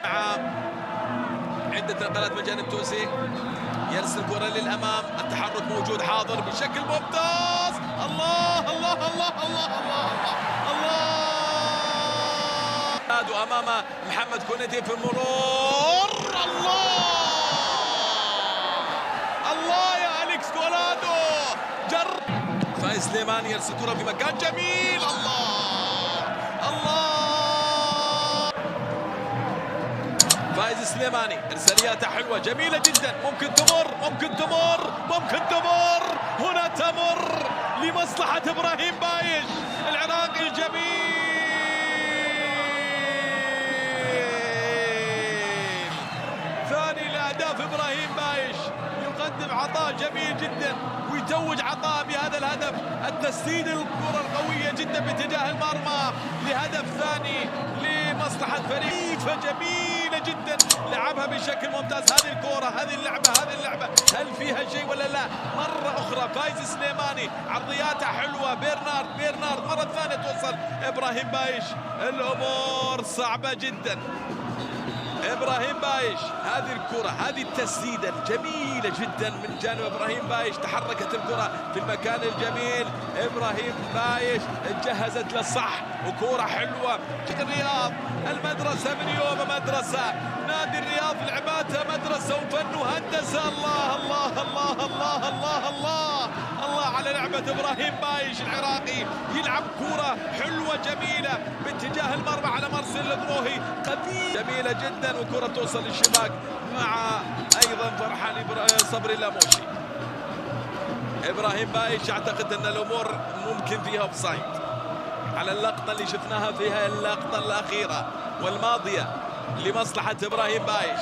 مع عدة نقلات من جانب تونسي، يرسل الكرة للأمام، التحرك موجود حاضر بشكل ممتاز. الله الله الله الله الله الله، أمام محمد كوناتي في المرور. الله الله يا أليكس كولادو، جر فايز سليماني يرسل الكرة في مكان جميل. الله الله، فايز سليماني ارسالياته حلوه جميله جدا، ممكن تمر ممكن تمر ممكن تمر، هنا تمر لمصلحه ابراهيم بايش العراقي الجميل. ثاني لاهداف ابراهيم بايش، يقدم عطاء جميل جدا ويتوج عطاء بهذا الهدف، التسديد الكره القويه جدا باتجاه المرمى لهدف ثاني لمصلحه فريق. جميله جدا، لعبها بشكل ممتاز. هذه الكره، هذه اللعبه هل فيها شيء ولا لا؟ مره اخرى فايز سليماني، عرضياتها حلوه. بيرنارد مره ثانيه توصل ابراهيم بايش، الامور صعبه جدا. ابراهيم بايش، هذه الكره، هذه التسديده الجميله جدا من جانب ابراهيم بايش، تحركت الكره في المكان الجميل. ابراهيم بايش جهزت للصح، وكره حلوه. الرياض المدرسه من يوم مدرسه، نادي الرياض لعباتها مدرسه وفن وهندسه. الله الله الله الله الله الله الله على لعبه ابراهيم بايش العراقي، يلعب كره حلوه جميله باتجاه المرمى على مرسل الدروهي، جميله جدا، وكره توصل للشباك مع ايضا فرحان صبري اللاموشي. ابراهيم بايش اعتقد ان الامور ممكن فيها اوفسايد على اللقطه اللي شفناها فيها، اللقطه الاخيره والماضيه لمصلحه ابراهيم بايش.